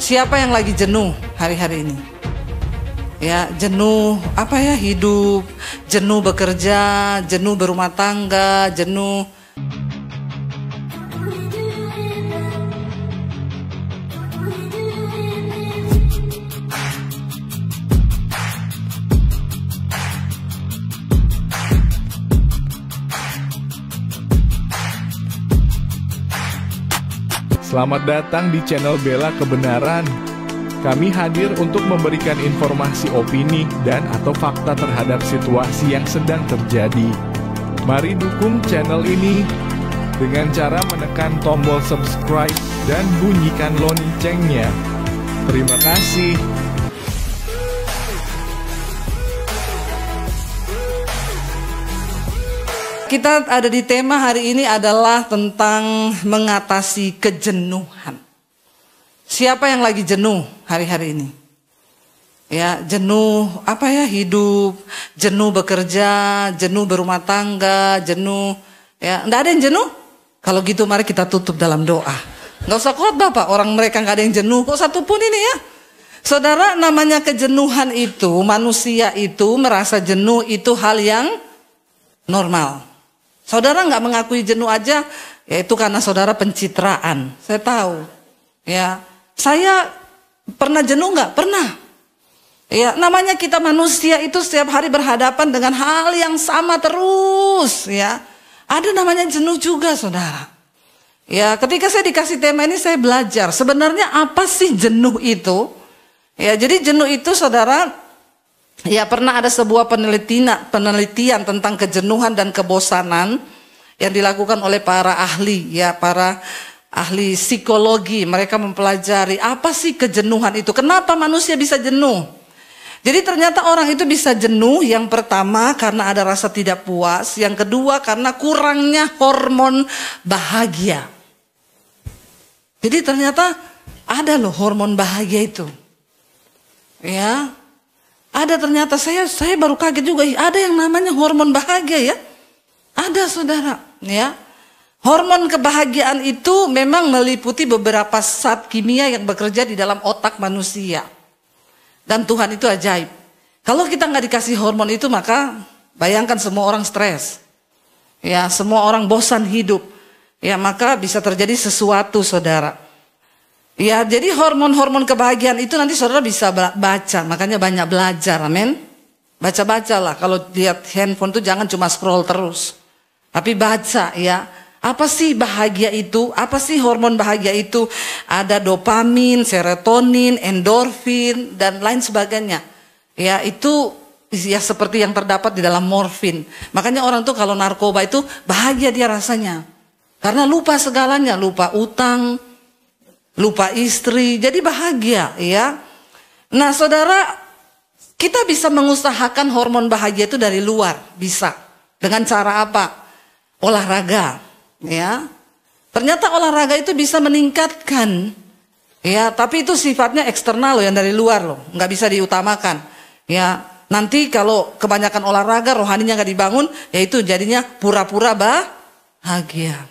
Siapa yang lagi jenuh hari-hari ini? Ya, jenuh apa ya, hidup, jenuh bekerja, jenuh berumah tangga, jenuh. Selamat datang di channel Bela Kebenaran. Kami hadir untuk memberikan informasi opini dan atau fakta terhadap situasi yang sedang terjadi. Mari dukung channel ini dengan cara menekan tombol subscribe dan bunyikan loncengnya. Terima kasih. Kita ada di tema hari ini adalah tentang mengatasi kejenuhan. Siapa yang lagi jenuh hari-hari ini? Ya, jenuh apa ya, hidup, jenuh bekerja, jenuh berumah tangga, jenuh. Ya, enggak ada yang jenuh? Kalau gitu mari kita tutup dalam doa. Nggak usah khotbah Pak, orang mereka nggak ada yang jenuh kok satupun ini ya. Saudara, namanya kejenuhan itu, manusia itu merasa jenuh itu hal yang normal. Saudara nggak mengakui jenuh aja, ya itu karena saudara pencitraan. Saya tahu, ya. Saya pernah jenuh nggak? Pernah. Ya, namanya kita manusia itu setiap hari berhadapan dengan hal yang sama terus, ya. Ada namanya jenuh juga, saudara. Ya, ketika saya dikasih tema ini saya belajar sebenarnya apa sih jenuh itu? Ya, jadi jenuh itu, saudara. Ya, pernah ada sebuah penelitian tentang kejenuhan dan kebosanan yang dilakukan oleh para ahli, ya, para ahli psikologi. Mereka mempelajari apa sih kejenuhan itu, kenapa manusia bisa jenuh. Jadi ternyata orang itu bisa jenuh, yang pertama karena ada rasa tidak puas, yang kedua karena kurangnya hormon bahagia. Jadi ternyata ada loh hormon bahagia itu, ya. Ada ternyata, saya baru kaget juga, ada yang namanya hormon bahagia ya. Ada, saudara, ya. Hormon kebahagiaan itu memang meliputi beberapa zat kimia yang bekerja di dalam otak manusia. Dan Tuhan itu ajaib. Kalau kita nggak dikasih hormon itu, maka bayangkan semua orang stres. Ya, semua orang bosan hidup. Ya, maka bisa terjadi sesuatu, saudara. Ya, jadi hormon-hormon kebahagiaan itu nanti saudara bisa baca, makanya banyak belajar, amin. Baca-bacalah, kalau lihat handphone tuh jangan cuma scroll terus, tapi baca ya. Apa sih bahagia itu? Apa sih hormon bahagia itu? Ada dopamin, serotonin, endorfin, dan lain sebagainya. Ya, itu ya seperti yang terdapat di dalam morfin. Makanya orang tuh kalau narkoba itu bahagia dia rasanya, karena lupa segalanya, lupa utang, lupa istri, jadi bahagia ya. Nah, saudara, kita bisa mengusahakan hormon bahagia itu dari luar, bisa. Dengan cara apa? Olahraga, ya. Ternyata olahraga itu bisa meningkatkan, ya. Tapi itu sifatnya eksternal loh, yang dari luar loh, nggak bisa diutamakan, ya. Nanti kalau kebanyakan olahraga, rohaninya nggak dibangun, ya itu jadinya pura-pura bahagia.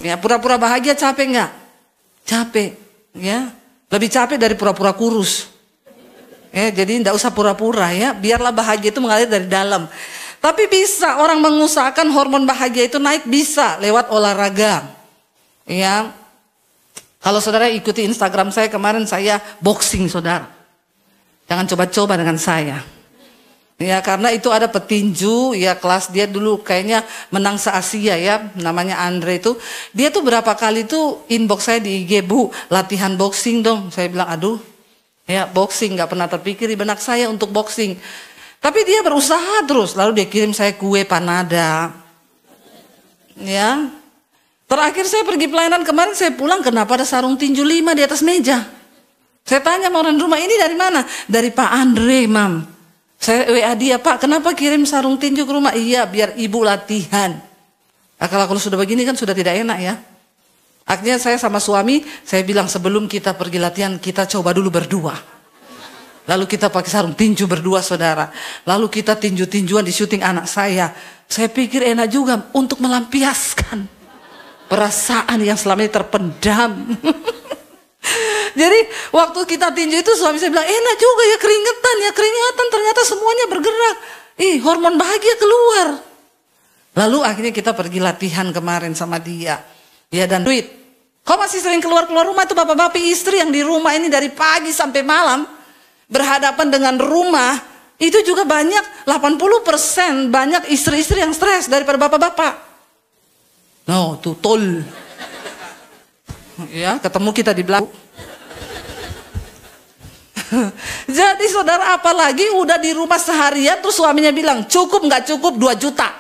Ya, pura-pura bahagia capek nggak? Capek, ya. Lebih capek dari pura-pura kurus. Ya, jadi tidak usah pura-pura ya, biarlah bahagia itu mengalir dari dalam. Tapi bisa orang mengusahakan hormon bahagia itu naik, bisa lewat olahraga. Ya. Kalau saudara ikuti Instagram saya kemarin, saya boxing, saudara. Jangan coba-coba dengan saya. Ya, karena itu ada petinju, ya, kelas dia dulu kayaknya menang se-Asia ya, namanya Andre itu. Dia tuh berapa kali tuh inbox saya di IG, "Bu, latihan boxing dong." Saya bilang, aduh, ya boxing nggak pernah terpikir di benak saya untuk boxing. Tapi dia berusaha terus, lalu dia kirim saya kue panada. Ya. Terakhir saya pergi pelayanan kemarin, saya pulang, kenapa ada sarung tinju 5 di atas meja? Saya tanya sama orang rumah, ini dari mana? Dari Pak Andre, Mam. Saya WA dia, "Pak, kenapa kirim sarung tinju ke rumah?" "Iya, biar ibu latihan." Nah, kalau sudah begini kan sudah tidak enak ya. Akhirnya saya sama suami, saya bilang sebelum kita pergi latihan, kita coba dulu berdua. Lalu kita pakai sarung tinju berdua, saudara. Lalu kita tinju-tinjuan di syuting anak saya. Saya pikir enak juga untuk melampiaskan perasaan yang selama ini terpendam. Jadi waktu kita tinju itu suami saya bilang, enak juga ya keringatan ternyata semuanya bergerak. Hormon bahagia keluar. Lalu akhirnya kita pergi latihan kemarin sama dia. Ya dan duit. Kok masih sering keluar rumah itu bapak-bapak istri yang di rumah ini dari pagi sampai malam. Berhadapan dengan rumah. Itu juga banyak, 80% banyak istri-istri yang stres daripada bapak-bapak. No, tuh tol. Ya, ketemu kita di belakang. Jadi saudara, apalagi udah di rumah seharian terus suaminya bilang cukup nggak cukup 2 juta.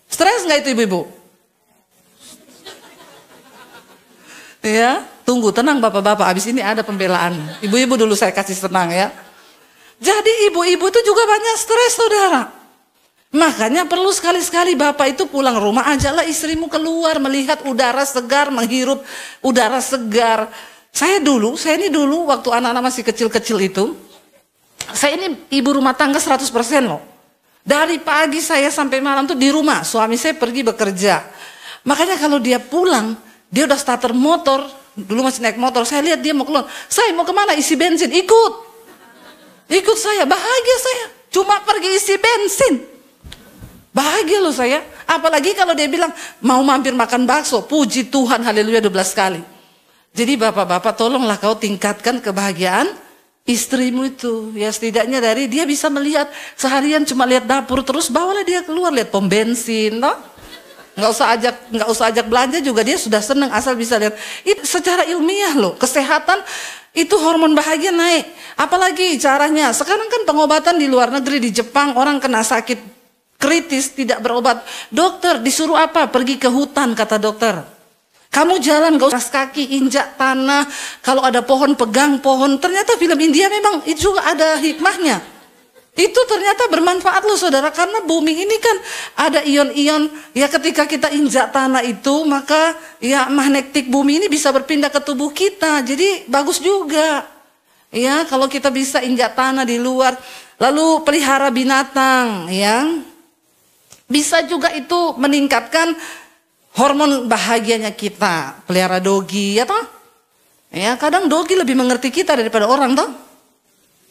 Stres nggak itu ibu-ibu? Ya, tunggu tenang bapak-bapak. Abis ini ada pembelaan. Ibu-ibu dulu saya kasih tenang ya. Jadi ibu-ibu itu juga banyak stres saudara. Makanya perlu sekali-sekali bapak itu pulang rumah, ajaklah istrimu keluar melihat udara segar, menghirup udara segar. Saya ini dulu waktu anak-anak masih kecil-kecil itu, saya ini ibu rumah tangga 100% loh. Dari pagi saya sampai malam tuh di rumah, suami saya pergi bekerja. Makanya kalau dia pulang, dia udah starter motor, dulu masih naik motor, saya lihat dia mau keluar. Saya mau kemana? Isi bensin, ikut saya, bahagia saya. Cuma pergi isi bensin. Bahagia loh saya. Apalagi kalau dia bilang mau mampir makan bakso. Puji Tuhan, haleluya 12 kali. Jadi bapak-bapak tolonglah kau tingkatkan kebahagiaan istrimu itu. Ya setidaknya dari dia bisa melihat seharian cuma lihat dapur terus, bawalah dia keluar lihat pom bensin, no? Nggak usah ajak belanja juga dia sudah senang asal bisa lihat. Itu secara ilmiah loh, kesehatan itu hormon bahagia naik. Apalagi caranya, sekarang kan pengobatan di luar negeri, di Jepang orang kena sakit kritis tidak berobat. Dokter disuruh apa? Pergi ke hutan kata dokter. Kamu jalan gak usah kaki, injak tanah. Kalau ada pohon pegang pohon. Ternyata film India memang itu juga ada hikmahnya. Itu ternyata bermanfaat loh saudara. Karena bumi ini kan ada ion-ion. Ya ketika kita injak tanah itu maka ya magnetik bumi ini bisa berpindah ke tubuh kita. Jadi bagus juga. Ya kalau kita bisa injak tanah di luar. Lalu pelihara binatang ya. Bisa juga itu meningkatkan hormon bahagianya kita. Pelihara dogi ya toh? Ya, kadang dogi lebih mengerti kita daripada orang toh?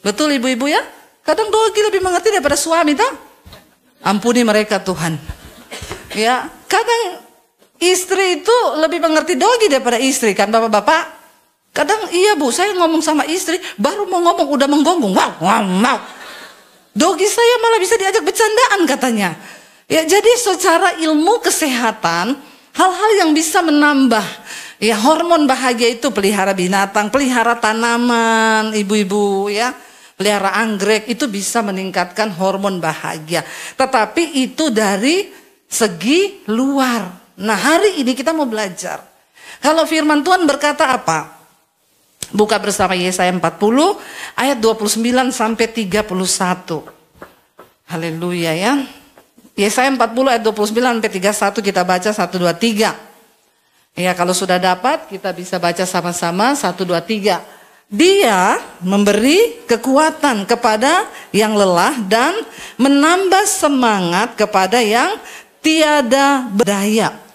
Betul ibu-ibu ya? Kadang dogi lebih mengerti daripada suami toh? Ampuni mereka Tuhan. Ya, kadang istri itu lebih mengerti dogi daripada istri kan bapak-bapak? Kadang iya bu, saya ngomong sama istri baru mau ngomong udah menggonggong. Wow. Dogi saya malah bisa diajak bercandaan katanya. Ya, jadi secara ilmu kesehatan, hal-hal yang bisa menambah ya hormon bahagia itu pelihara binatang, pelihara tanaman, ibu-ibu ya, pelihara anggrek itu bisa meningkatkan hormon bahagia. Tetapi itu dari segi luar. Nah, hari ini kita mau belajar. Kalau firman Tuhan berkata apa? Buka bersama Yesaya 40 ayat 29 sampai 31. Haleluya ya. Yesaya 40 ayat 29 sampai 31 kita baca 1, 2, 3. Ya kalau sudah dapat kita bisa baca sama-sama 1, 2, 3. Dia memberi kekuatan kepada yang lelah dan menambah semangat kepada yang tiada berdaya.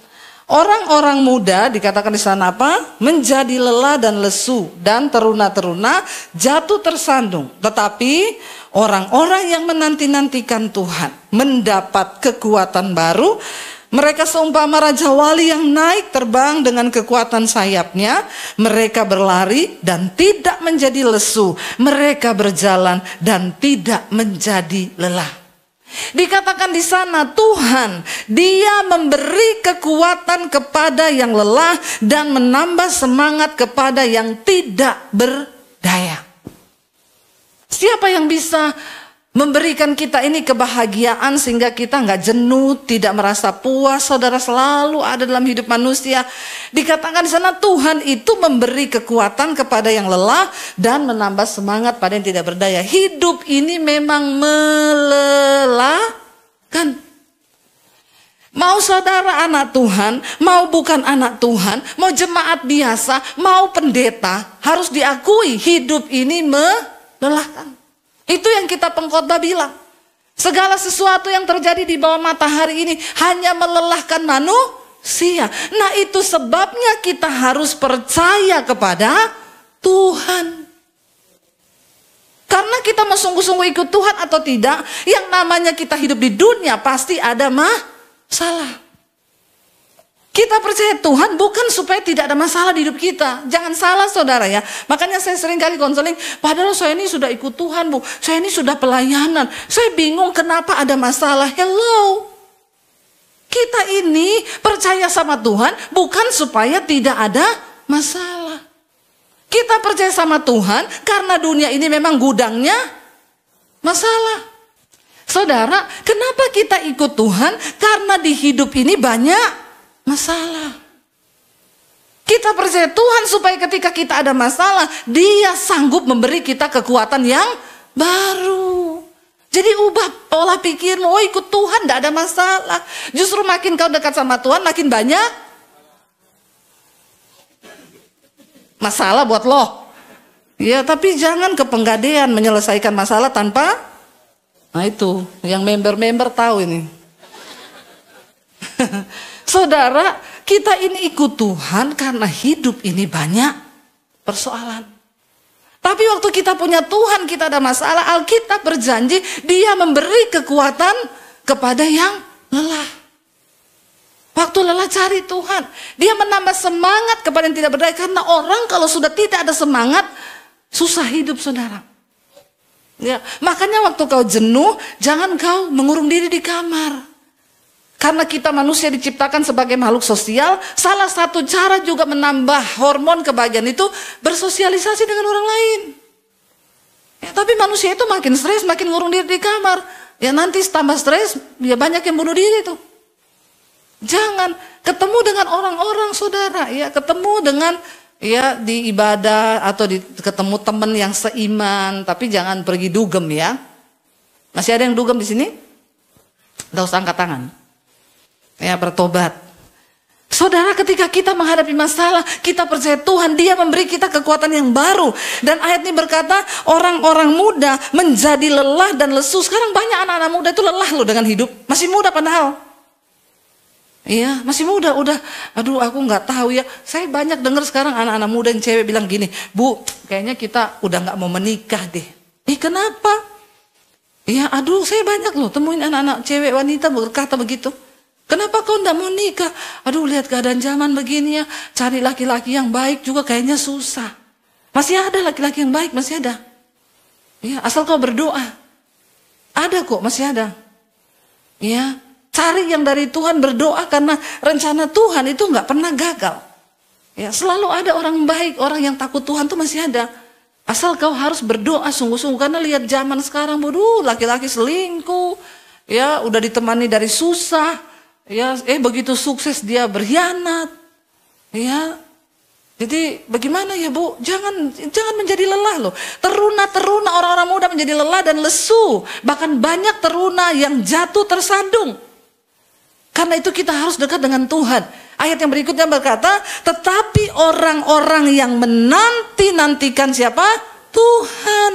Orang-orang muda dikatakan di sana apa? Menjadi lelah dan lesu dan teruna-teruna jatuh tersandung. Tetapi orang-orang yang menanti-nantikan Tuhan mendapat kekuatan baru. Mereka seumpama Raja Wali yang naik terbang dengan kekuatan sayapnya. Mereka berlari dan tidak menjadi lesu. Mereka berjalan dan tidak menjadi lelah. Dikatakan di sana Tuhan, Dia memberi kekuatan kepada yang lelah dan menambah semangat kepada yang tidak berdaya. Siapa yang bisa memberikan kita ini kebahagiaan sehingga kita nggak jenuh, tidak merasa puas? Saudara, selalu ada dalam hidup manusia. Dikatakan di sana Tuhan itu memberi kekuatan kepada yang lelah dan menambah semangat pada yang tidak berdaya. Hidup ini memang melelahkan. Mau saudara anak Tuhan, mau bukan anak Tuhan, mau jemaat biasa, mau pendeta, harus diakui hidup ini melelahkan. Itu yang kita pengkhotbah bilang. Segala sesuatu yang terjadi di bawah matahari ini hanya melelahkan manusia. Nah itu sebabnya kita harus percaya kepada Tuhan. Karena kita mau sungguh-sungguh ikut Tuhan atau tidak, yang namanya kita hidup di dunia pasti ada masalah. Kita percaya Tuhan bukan supaya tidak ada masalah di hidup kita. Jangan salah saudara ya. Makanya saya sering kali konseling, padahal saya ini sudah ikut Tuhan Bu. Saya ini sudah pelayanan. Saya bingung kenapa ada masalah. Hello. Kita ini percaya sama Tuhan bukan supaya tidak ada masalah. Kita percaya sama Tuhan karena dunia ini memang gudangnya masalah. Saudara, kenapa kita ikut Tuhan? Karena di hidup ini banyak masalah. Kita percaya Tuhan supaya ketika kita ada masalah, Dia sanggup memberi kita kekuatan yang baru. Jadi ubah pola pikirmu, oh ikut Tuhan tidak ada masalah. Justru makin kau dekat sama Tuhan, makin banyak masalah buat lo. Ya tapi jangan kepenggadean menyelesaikan masalah tanpa, nah itu yang member-member tahu ini. Saudara, kita ini ikut Tuhan karena hidup ini banyak persoalan. Tapi waktu kita punya Tuhan, kita ada masalah, Alkitab berjanji Dia memberi kekuatan kepada yang lelah. Waktu lelah cari Tuhan, Dia menambah semangat kepada yang tidak berdaya. Karena orang kalau sudah tidak ada semangat, susah hidup saudara. Ya, makanya waktu kau jenuh, jangan kau mengurung diri di kamar. Karena kita manusia diciptakan sebagai makhluk sosial, salah satu cara juga menambah hormon kebahagiaan itu bersosialisasi dengan orang lain. Ya, tapi manusia itu makin stres, makin ngurung diri di kamar. Ya nanti tambah stres, ya banyak yang bunuh diri tuh. Jangan ketemu dengan orang-orang saudara, ya ketemu dengan ya di ibadah atau ketemu teman yang seiman, tapi jangan pergi dugem ya. Masih ada yang dugem di sini? Tidak usah angkat tangan. Ya bertobat. Saudara, ketika kita menghadapi masalah, kita percaya Tuhan, Dia memberi kita kekuatan yang baru. Dan ayat ini berkata, orang-orang muda menjadi lelah dan lesu. Sekarang banyak anak-anak muda itu lelah loh dengan hidup. Masih muda padahal. Iya, masih muda, udah, aduh aku nggak tahu ya. Saya banyak dengar sekarang anak-anak muda yang cewek bilang gini, Bu, kayaknya kita udah nggak mau menikah deh. Kenapa? Iya, aduh saya banyak loh temuin anak-anak cewek wanita berkata begitu. Kenapa kau nggak mau nikah? Aduh lihat keadaan zaman begini ya, cari laki-laki yang baik juga kayaknya susah. Masih ada laki-laki yang baik, masih ada. Ya, asal kau berdoa. Ada kok, masih ada. Ya, cari yang dari Tuhan, berdoa karena rencana Tuhan itu nggak pernah gagal. Ya, selalu ada orang baik, orang yang takut Tuhan tuh masih ada. Asal kau harus berdoa sungguh-sungguh karena lihat zaman sekarang, bodoh, laki-laki selingkuh. Ya, udah ditemani dari susah. Ya, begitu sukses dia berkhianat. Ya. Jadi bagaimana ya Bu? Jangan menjadi lelah loh. Teruna orang-orang muda menjadi lelah dan lesu. Bahkan banyak teruna yang jatuh tersandung. Karena itu kita harus dekat dengan Tuhan. Ayat yang berikutnya berkata, tetapi orang-orang yang menanti-nantikan siapa? Tuhan.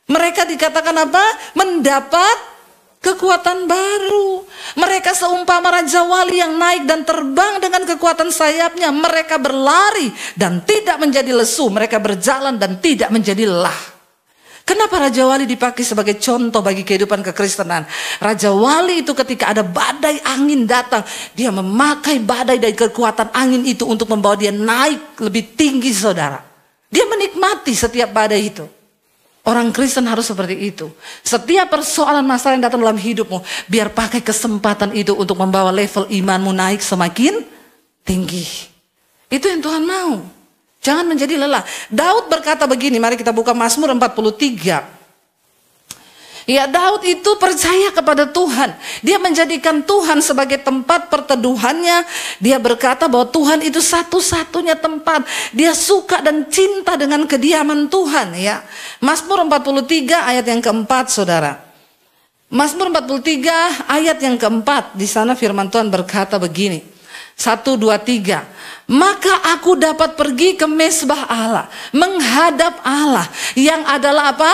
Mereka dikatakan apa? Mendapat kekuatan baru. Mereka seumpama raja wali yang naik dan terbang dengan kekuatan sayapnya. Mereka berlari dan tidak menjadi lesu. Mereka berjalan dan tidak menjadi lelah. Kenapa raja wali dipakai sebagai contoh bagi kehidupan kekristenan? Raja wali itu ketika ada badai angin datang, dia memakai badai dari kekuatan angin itu untuk membawa dia naik lebih tinggi saudara. Dia menikmati setiap badai itu. Orang Kristen harus seperti itu. Setiap persoalan masalah yang datang dalam hidupmu, biar pakai kesempatan itu untuk membawa level imanmu naik semakin tinggi. Itu yang Tuhan mau. Jangan menjadi lelah. Daud berkata begini, mari kita buka Mazmur 43. Ya, Daud itu percaya kepada Tuhan. Dia menjadikan Tuhan sebagai tempat perteduhannya. Dia berkata bahwa Tuhan itu satu-satunya tempat. Dia suka dan cinta dengan kediaman Tuhan. Ya, Mazmur 43 ayat yang keempat, saudara. Mazmur 43 ayat yang keempat. Di sana firman Tuhan berkata begini. 1, 2, 3. Maka aku dapat pergi ke mezbah Allah, menghadap Allah yang adalah apa?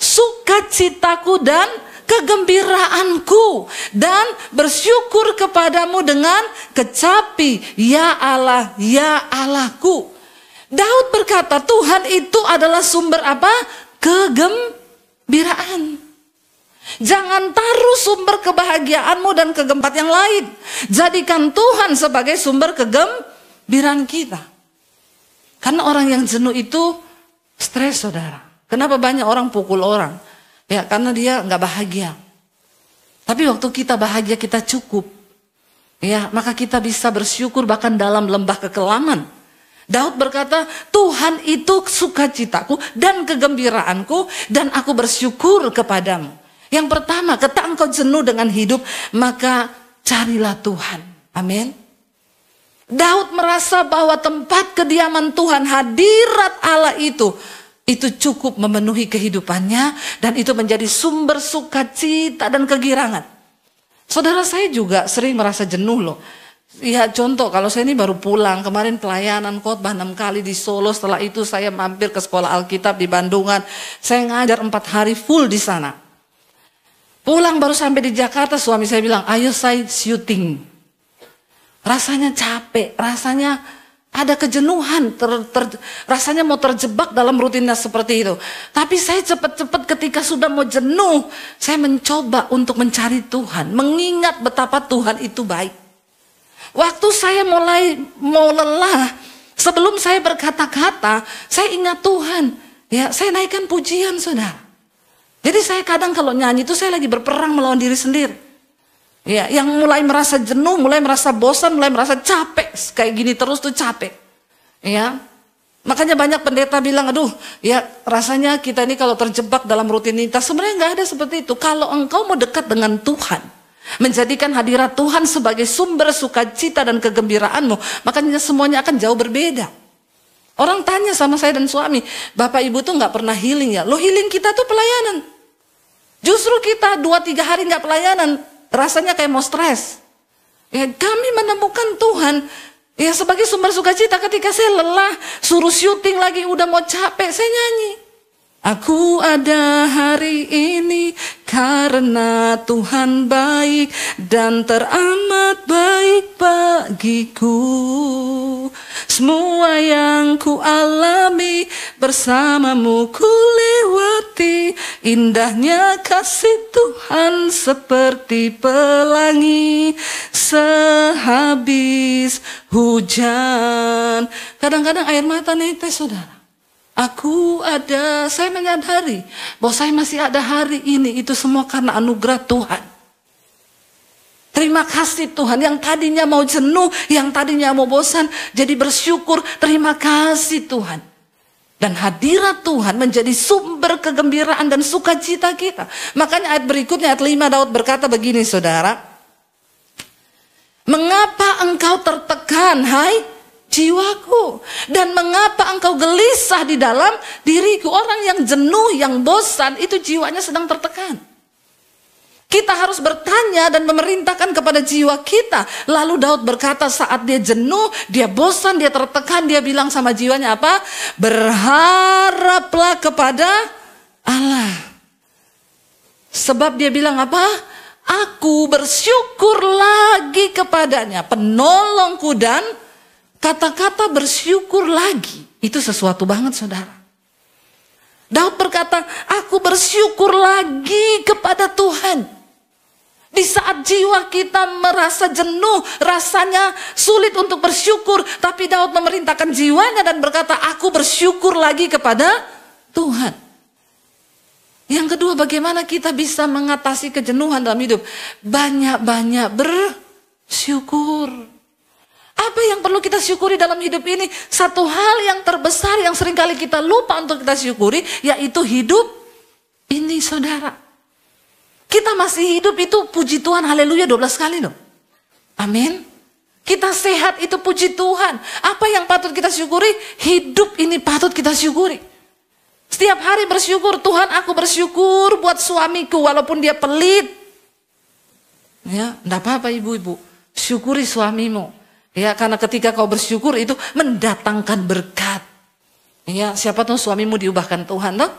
Sukacitaku dan kegembiraanku, dan bersyukur kepadamu dengan kecapi, ya Allah, ya Allahku. Daud berkata, Tuhan itu adalah sumber apa? Kegembiraan. Jangan taruh sumber kebahagiaanmu dan kegempat yang lain. Jadikan Tuhan sebagai sumber kegembiraan kita. Karena orang yang jenuh itu stres, saudara. Kenapa banyak orang pukul orang? Ya, karena dia nggak bahagia. Tapi waktu kita bahagia, kita cukup. Ya, maka kita bisa bersyukur bahkan dalam lembah kekelaman. Daud berkata, Tuhan itu sukacitaku dan kegembiraanku, dan aku bersyukur kepadamu. Yang pertama, ketika engkau jenuh dengan hidup, maka carilah Tuhan. Amin. Daud merasa bahwa tempat kediaman Tuhan, hadirat Allah itu cukup memenuhi kehidupannya, dan itu menjadi sumber sukacita dan kegirangan. Saudara, saya juga sering merasa jenuh loh. Ya contoh, kalau saya ini baru pulang, kemarin pelayanan khotbah 6 kali di Solo, setelah itu saya mampir ke sekolah Alkitab di Bandungan, saya ngajar 4 hari full di sana. Pulang baru sampai di Jakarta, suami saya bilang, ayo saya syuting. Rasanya capek, rasanya ada kejenuhan, rasanya mau terjebak dalam rutinitas seperti itu. Tapi saya cepat-cepat ketika sudah mau jenuh, saya mencoba untuk mencari Tuhan, mengingat betapa Tuhan itu baik. Waktu saya mulai mau lelah, sebelum saya berkata-kata, saya ingat Tuhan. Ya, saya naikkan pujian, saudara. Jadi saya kadang kalau nyanyi itu saya lagi berperang melawan diri sendiri. Ya, yang mulai merasa jenuh, mulai merasa bosan, mulai merasa capek, kayak gini terus tuh capek. Ya, makanya banyak pendeta bilang, aduh, ya rasanya kita ini kalau terjebak dalam rutinitas, sebenarnya nggak ada seperti itu. Kalau engkau mau dekat dengan Tuhan, menjadikan hadirat Tuhan sebagai sumber sukacita dan kegembiraanmu, makanya semuanya akan jauh berbeda. Orang tanya sama saya dan suami, Bapak Ibu tuh nggak pernah healing ya? Lo healing kita tuh pelayanan. Justru kita 2-3 hari nggak pelayanan, rasanya kayak mau stres. Ya, kami menemukan Tuhan ya sebagai sumber sukacita. Ketika saya lelah, suruh syuting lagi, udah mau capek, saya nyanyi. Aku ada hari ini karena Tuhan baik dan teramat baik bagiku. Semua yang ku alami bersamamu ku lewati. Indahnya kasih Tuhan seperti pelangi sehabis hujan. Kadang-kadang air mata netes, saudara. Saya menyadari bahwa saya masih ada hari ini, itu semua karena anugerah Tuhan. Terima kasih Tuhan, yang tadinya mau jenuh, yang tadinya mau bosan, jadi bersyukur, terima kasih Tuhan. Dan hadirat Tuhan menjadi sumber kegembiraan dan sukacita kita. Makanya ayat berikutnya, ayat 5, Daud berkata begini, saudara. Mengapa engkau tertekan, hai jiwaku, dan mengapa engkau gelisah di dalam diriku? Orang yang jenuh, yang bosan, itu jiwanya sedang tertekan. Kita harus bertanya dan memerintahkan kepada jiwa kita. Lalu Daud berkata saat dia jenuh, dia bosan, dia tertekan, dia bilang sama jiwanya apa? Berharaplah kepada Allah. Sebab dia bilang apa? Aku bersyukur lagi kepadanya, penolongku, dan kata-kata bersyukur lagi, itu sesuatu banget, saudara. Daud berkata, aku bersyukur lagi kepada Tuhan. Di saat jiwa kita merasa jenuh, rasanya sulit untuk bersyukur, tapi Daud memerintahkan jiwanya dan berkata, aku bersyukur lagi kepada Tuhan. Yang kedua, bagaimana kita bisa mengatasi kejenuhan dalam hidup? Banyak-banyak bersyukur. Apa yang perlu kita syukuri dalam hidup ini? Satu hal yang terbesar yang seringkali kita lupa untuk kita syukuri, yaitu hidup ini, saudara. Kita masih hidup itu puji Tuhan, haleluya 12 kali loh. Amin. Kita sehat itu puji Tuhan. Apa yang patut kita syukuri? Hidup ini patut kita syukuri. Setiap hari bersyukur, Tuhan aku bersyukur buat suamiku walaupun dia pelit. Ya, enggak apa-apa ibu-ibu, syukuri suamimu. Ya, karena ketika kau bersyukur itu mendatangkan berkat. Ya, siapa tahu suamimu diubahkan Tuhan, toh?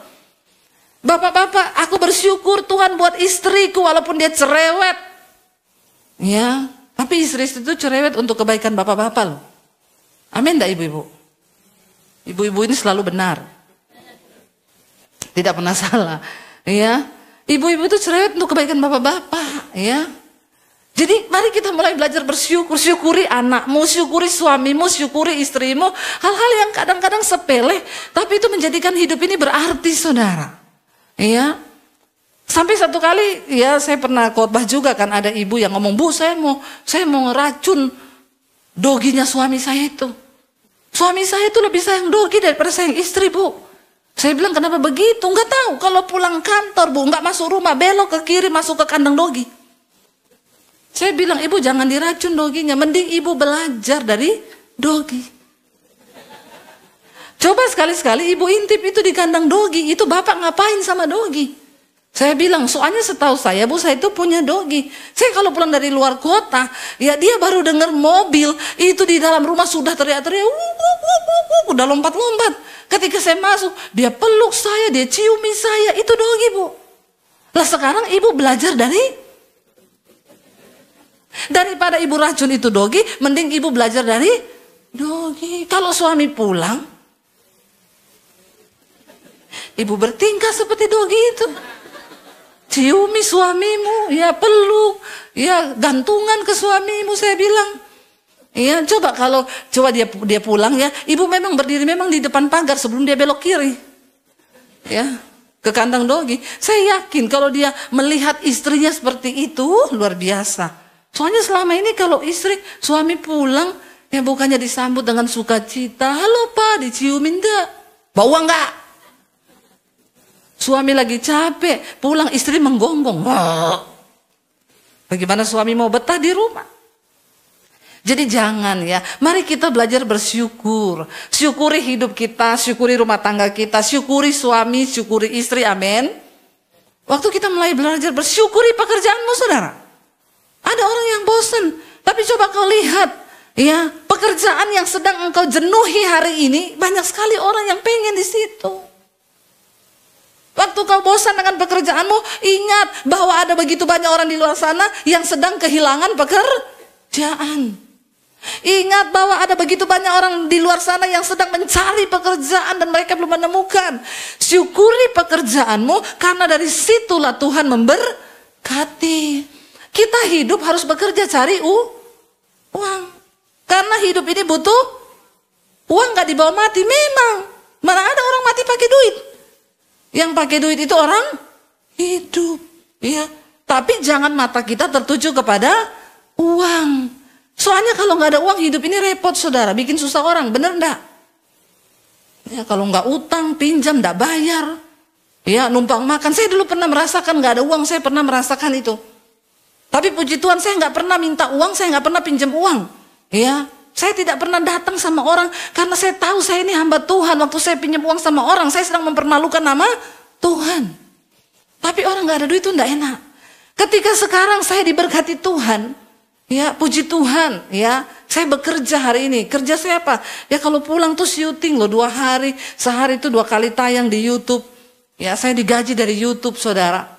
Bapak-bapak, aku bersyukur Tuhan buat istriku walaupun dia cerewet. Ya, tapi istri itu cerewet untuk kebaikan bapak-bapak loh. Amin enggak ibu-ibu? Ibu-ibu ini selalu benar. Tidak pernah salah. Ya. Ibu-ibu itu cerewet untuk kebaikan bapak-bapak. Ya. Jadi mari kita mulai belajar bersyukur. Syukuri anakmu, syukuri suamimu, syukuri istrimu. Hal-hal yang kadang-kadang sepele, tapi itu menjadikan hidup ini berarti, saudara. Ya. Sampai satu kali ya saya pernah khotbah juga kan, ada ibu yang ngomong, "Bu, saya mau ngeracun doginya suami saya itu. Suami saya itu lebih sayang dogi daripada sayang istri, Bu." Saya bilang, "Kenapa begitu?" "Enggak tahu, kalau pulang kantor, Bu, enggak masuk rumah, belok ke kiri masuk ke kandang dogi." Saya bilang, "Ibu jangan diracun doginya, mending ibu belajar dari dogi." Coba sekali-sekali ibu intip itu di kandang dogi, itu bapak ngapain sama dogi? Saya bilang, soalnya setahu saya, Bu, saya itu punya dogi. Saya kalau pulang dari luar kota, ya dia baru dengar mobil, itu di dalam rumah sudah teriak-teriak, udah lompat-lompat. Ketika saya masuk, dia peluk saya, dia ciumi saya, itu dogi, Bu. Lah sekarang ibu belajar daripada ibu racun itu dogi, mending ibu belajar dari dogi. Kalau suami pulang, ibu bertingkah seperti dogi itu. Ciumi suamimu, ya peluk, ya gantungan ke suamimu, saya bilang. Ya coba dia pulang ya, ibu memang berdiri memang di depan pagar sebelum dia belok kiri. Ya, ke kandang dogi. Saya yakin kalau dia melihat istrinya seperti itu, luar biasa. Soalnya selama ini kalau suami pulang, ya bukannya disambut dengan sukacita, "Halo Pak, diciumin enggak? Bawa enggak?" Suami lagi capek, pulang istri menggonggong. Bagaimana suami mau betah di rumah? Jadi jangan ya, mari kita belajar bersyukur. Syukuri hidup kita, syukuri rumah tangga kita, syukuri suami, syukuri istri, amin. Waktu kita mulai belajar bersyukuri pekerjaanmu, saudara. Ada orang yang bosan, tapi coba kau lihat, ya pekerjaan yang sedang engkau jenuhi hari ini, banyak sekali orang yang pengen di situ. Waktu kau bosan dengan pekerjaanmu, ingat bahwa ada begitu banyak orang di luar sana yang sedang kehilangan pekerjaan. Ingat bahwa ada begitu banyak orang di luar sana yang sedang mencari pekerjaan dan mereka belum menemukan. Syukuri pekerjaanmu karena dari situlah Tuhan memberkati. Kita hidup harus bekerja cari uang. Karena hidup ini butuh uang, gak dibawa mati. Memang, mana ada orang mati pakai duit. Yang pakai duit itu orang hidup, ya. Tapi jangan mata kita tertuju kepada uang. Soalnya kalau nggak ada uang hidup ini repot, saudara, bikin susah orang, bener ndak? Ya kalau nggak utang, pinjam, ndak bayar, ya numpang makan. Saya dulu pernah merasakan nggak ada uang, saya pernah merasakan itu. Tapi puji Tuhan saya nggak pernah minta uang, saya nggak pernah pinjam uang, ya. Saya tidak pernah datang sama orang karena saya tahu saya ini hamba Tuhan. Waktu saya pinjam uang sama orang, saya sedang mempermalukan nama Tuhan. Tapi orang gak ada duit itu gak enak. Ketika sekarang saya diberkati Tuhan, ya puji Tuhan, ya saya bekerja hari ini. Kerja saya apa? Ya kalau pulang tuh syuting loh 2 hari, sehari itu 2 kali tayang di YouTube. Ya saya digaji dari YouTube, saudara.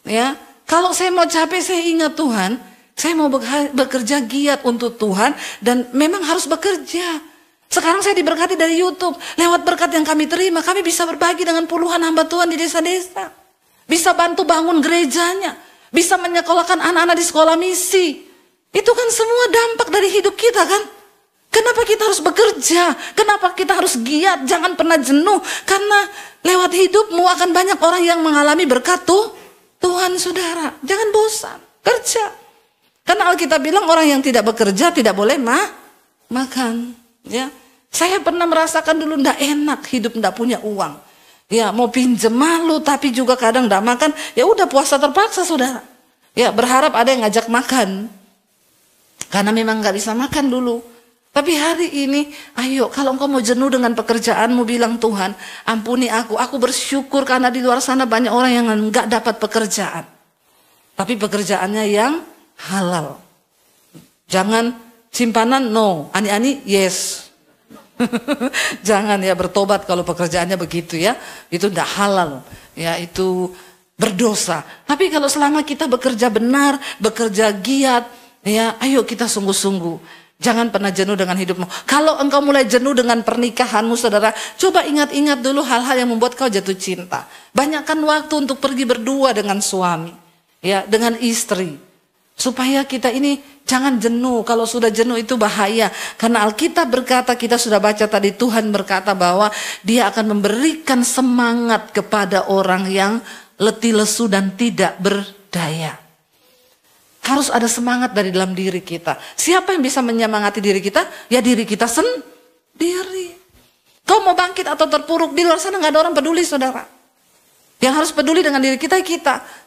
Ya kalau saya mau capek, saya ingat Tuhan. Saya mau bekerja giat untuk Tuhan dan memang harus bekerja. Sekarang saya diberkati dari YouTube. Lewat berkat yang kami terima, kami bisa berbagi dengan puluhan hamba Tuhan di desa-desa. Bisa bantu bangun gerejanya. Bisa menyekolahkan anak-anak di sekolah misi. Itu kan semua dampak dari hidup kita kan. Kenapa kita harus bekerja? Kenapa kita harus giat? Jangan pernah jenuh. Karena lewat hidupmu akan banyak orang yang mengalami berkat Tuhan, saudara. Jangan bosan, kerja. Karena Alkitab bilang orang yang tidak bekerja tidak boleh makan. Ya, saya pernah merasakan dulu ndak enak hidup ndak punya uang. Ya, mau pinjem malu tapi juga kadang ndak makan. Ya udah puasa terpaksa, saudara. Ya berharap ada yang ngajak makan. Karena memang nggak bisa makan dulu. Tapi hari ini, ayo kalau engkau mau jenuh dengan pekerjaanmu, bilang Tuhan, ampuni aku. Aku bersyukur karena di luar sana banyak orang yang nggak dapat pekerjaan. Tapi pekerjaannya yang halal. Jangan simpanan no, ani-ani yes. Jangan ya bertobat kalau pekerjaannya begitu ya. Itu tidak halal. Ya itu berdosa. Tapi kalau selama kita bekerja benar, bekerja giat, ya ayo kita sungguh-sungguh. Jangan pernah jenuh dengan hidupmu. Kalau engkau mulai jenuh dengan pernikahanmu, saudara, coba ingat-ingat dulu hal-hal yang membuat kau jatuh cinta. Banyakkan waktu untuk pergi berdua dengan suami, ya, dengan istri. Supaya kita ini jangan jenuh. Kalau sudah jenuh itu bahaya. Karena Alkitab berkata, kita sudah baca tadi, Tuhan berkata bahwa Dia akan memberikan semangat kepada orang yang letih lesu dan tidak berdaya. Harus ada semangat dari dalam diri kita. Siapa yang bisa menyemangati diri kita? Ya diri kita sendiri. Kau mau bangkit atau terpuruk, di luar sana gak ada orang peduli, saudara. Yang harus peduli dengan diri kita,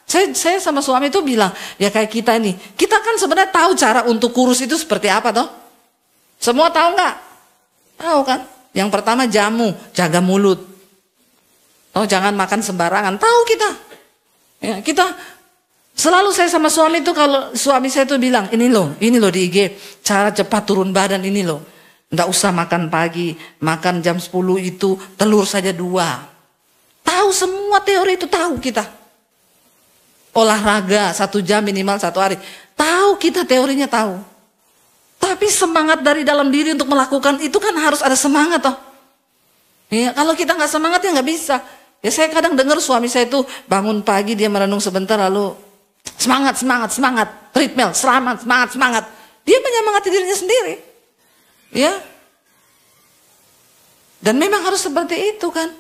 Saya sama suami itu bilang, ya kayak kita ini. Kita kan sebenarnya tahu cara untuk kurus itu seperti apa toh? Semua tahu nggak? Tahu kan? Yang pertama jamu, jaga mulut. Oh, jangan makan sembarangan. Tahu kita. Ya, kita selalu saya sama suami itu, kalau suami saya itu bilang, ini loh di IG, cara cepat turun badan ini loh. Nggak usah makan pagi, makan jam 10 itu telur saja 2. Tahu semua teori itu, tahu kita. Olahraga 1 jam minimal 1 hari. Tahu kita teorinya, tahu. Tapi semangat dari dalam diri untuk melakukan itu kan harus ada semangat toh. Ya, kalau kita nggak semangat ya nggak bisa. Ya saya kadang dengar suami saya itu bangun pagi, dia merenung sebentar lalu semangat. Treadmill, semangat. Dia menyemangati dirinya sendiri. Ya. Dan memang harus seperti itu kan.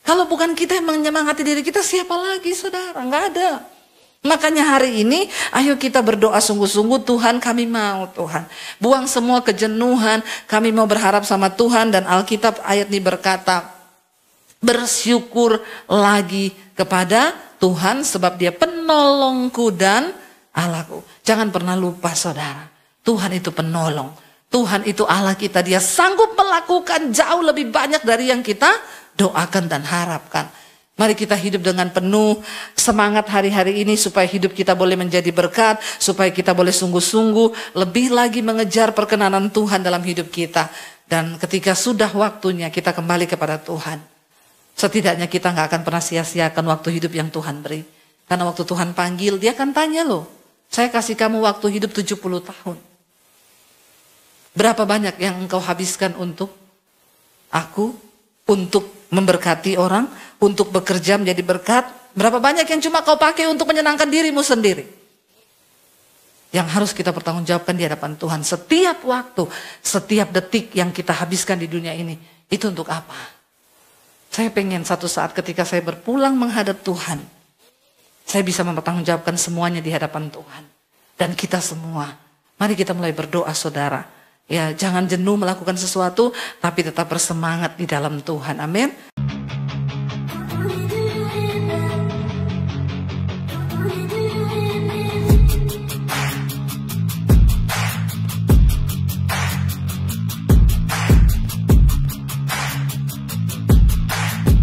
Kalau bukan kita yang menyemangati diri kita, siapa lagi, saudara? Nggak ada. Makanya hari ini, ayo kita berdoa sungguh-sungguh, Tuhan kami mau, Tuhan. Buang semua kejenuhan, kami mau berharap sama Tuhan. Dan Alkitab ayat ini berkata, bersyukur lagi kepada Tuhan sebab Dia penolongku dan Allahku. Jangan pernah lupa, saudara, Tuhan itu penolong. Tuhan itu Allah kita, Dia sanggup melakukan jauh lebih banyak dari yang kita doakan dan harapkan. Mari kita hidup dengan penuh semangat hari-hari ini supaya hidup kita boleh menjadi berkat, supaya kita boleh sungguh-sungguh lebih lagi mengejar perkenanan Tuhan dalam hidup kita. Dan ketika sudah waktunya kita kembali kepada Tuhan, setidaknya kita nggak akan pernah sia-siakan waktu hidup yang Tuhan beri. Karena waktu Tuhan panggil, Dia akan tanya loh, saya kasih kamu waktu hidup 70 tahun. Berapa banyak yang engkau habiskan untuk aku, untuk memberkati orang, untuk bekerja menjadi berkat? Berapa banyak yang cuma kau pakai untuk menyenangkan dirimu sendiri? Yang harus kita pertanggungjawabkan di hadapan Tuhan, setiap waktu, setiap detik yang kita habiskan di dunia ini, itu untuk apa? Saya pengen satu saat ketika saya berpulang menghadap Tuhan, saya bisa mempertanggungjawabkan semuanya di hadapan Tuhan. Dan kita semua, mari kita mulai berdoa, saudara. Ya, jangan jenuh melakukan sesuatu, tapi tetap bersemangat di dalam Tuhan. Amin.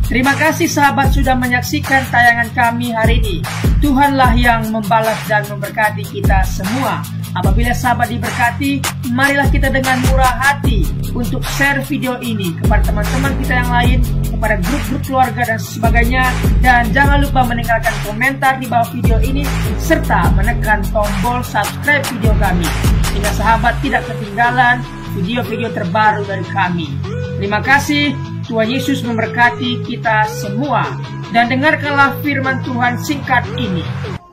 Terima kasih sahabat sudah menyaksikan tayangan kami hari ini. Tuhanlah yang membalas dan memberkati kita semua. Apabila sahabat diberkati, marilah kita dengan murah hati untuk share video ini kepada teman-teman kita yang lain, kepada grup-grup keluarga dan sebagainya. Dan jangan lupa meninggalkan komentar di bawah video ini, serta menekan tombol subscribe video kami, sehingga sahabat tidak ketinggalan video-video terbaru dari kami. Terima kasih, Tuhan Yesus memberkati kita semua. Dan dengarkanlah firman Tuhan singkat ini.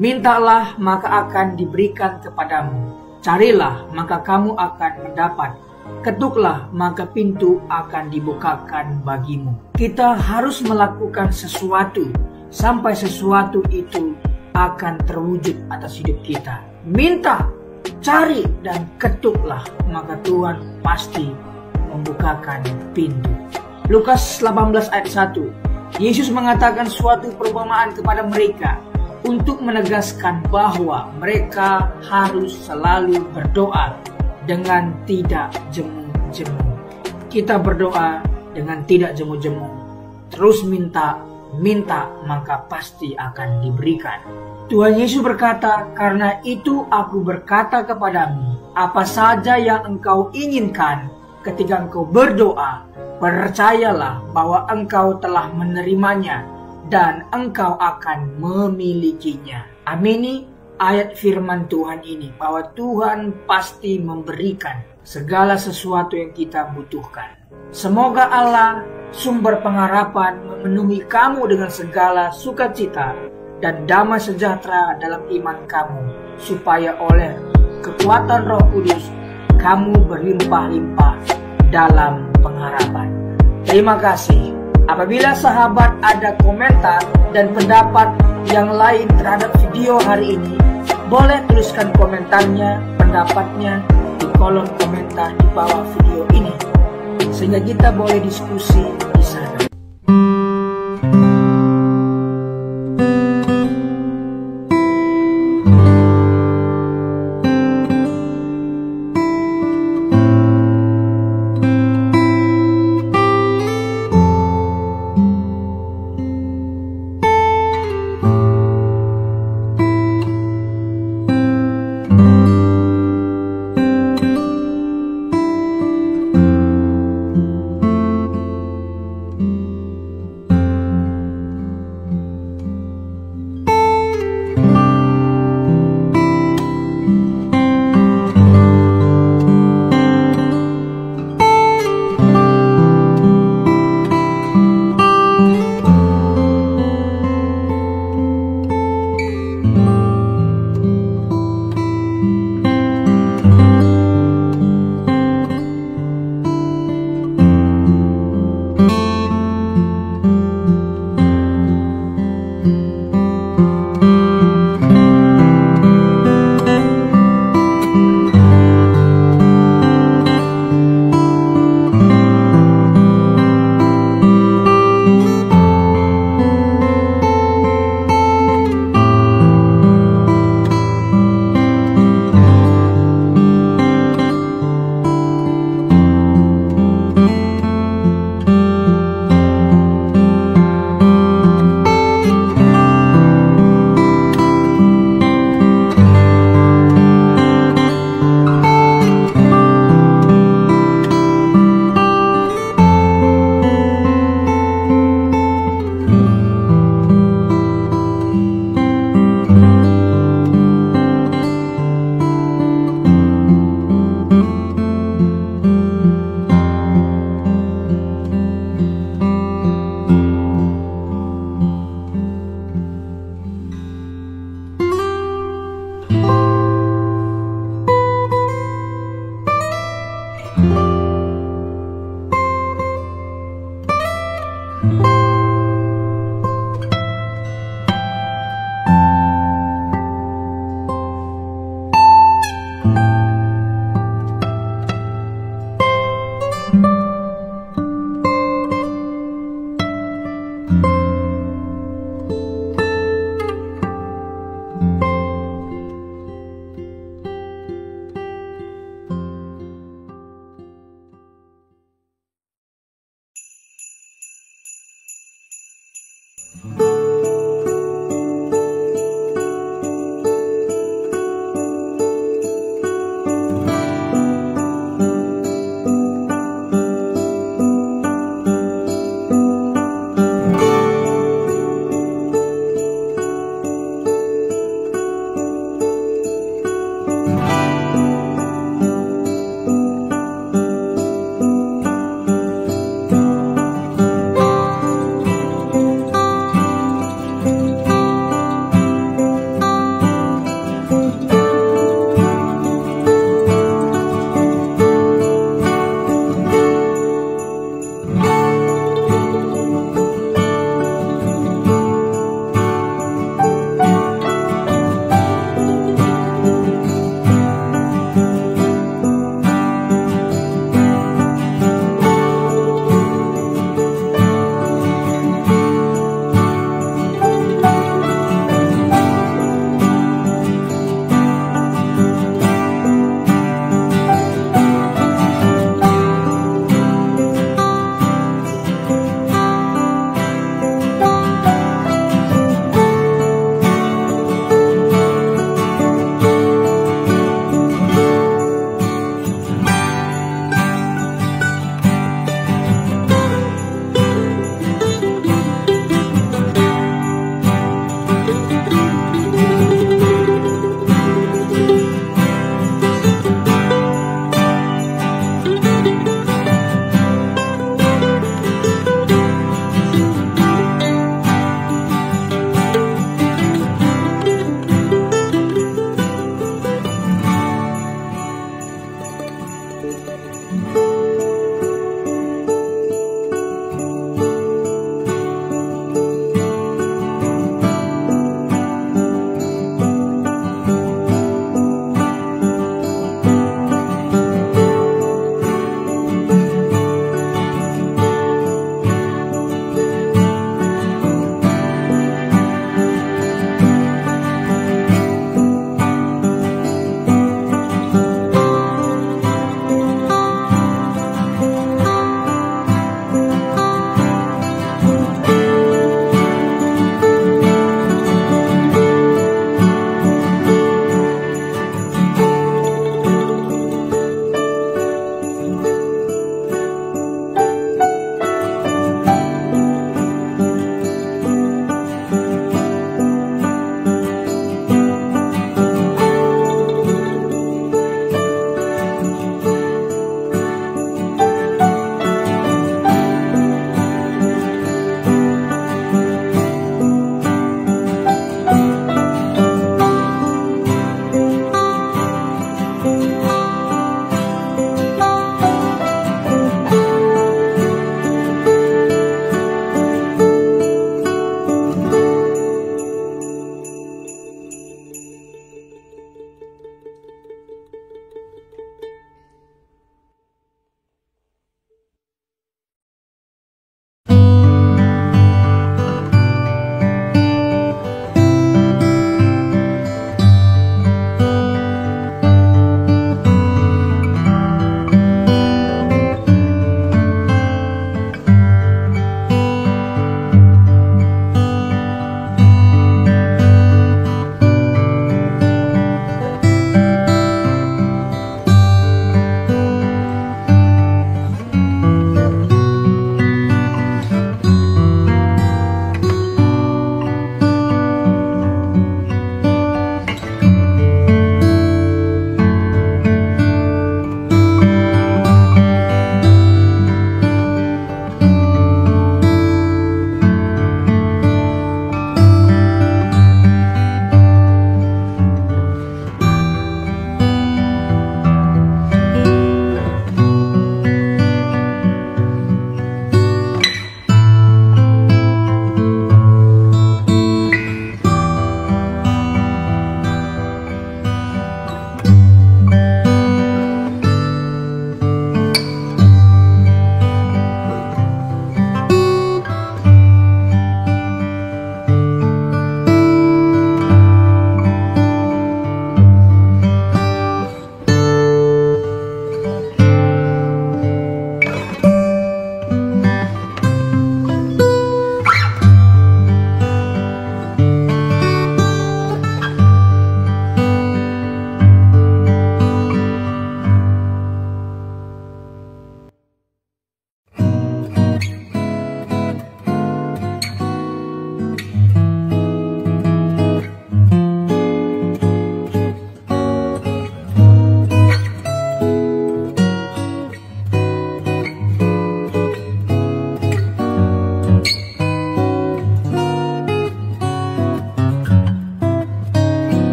Mintalah maka akan diberikan kepadamu. Carilah maka kamu akan mendapat. Ketuklah maka pintu akan dibukakan bagimu. Kita harus melakukan sesuatu sampai sesuatu itu akan terwujud atas hidup kita. Minta, cari dan ketuklah maka Tuhan pasti membukakan pintu. Lukas 18 ayat 1. Yesus mengatakan suatu perumpamaan kepada mereka untuk menegaskan bahwa mereka harus selalu berdoa dengan tidak jemu-jemu. Kita berdoa dengan tidak jemu-jemu. Terus minta maka pasti akan diberikan. Tuhan Yesus berkata, karena itu aku berkata kepadamu, apa saja yang engkau inginkan ketika engkau berdoa, percayalah bahwa engkau telah menerimanya dan engkau akan memilikinya. Amini ayat firman Tuhan ini, bahwa Tuhan pasti memberikan segala sesuatu yang kita butuhkan. Semoga Allah, sumber pengharapan, memenuhi kamu dengan segala sukacita dan damai sejahtera dalam iman kamu, supaya oleh kekuatan Roh Kudus kamu berlimpah-limpah dalam pengharapan. Terima kasih. Apabila sahabat ada komentar dan pendapat yang lain terhadap video hari ini, boleh tuliskan komentarnya, pendapatnya di kolom komentar di bawah video ini, sehingga kita boleh diskusi di sana.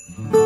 kasih.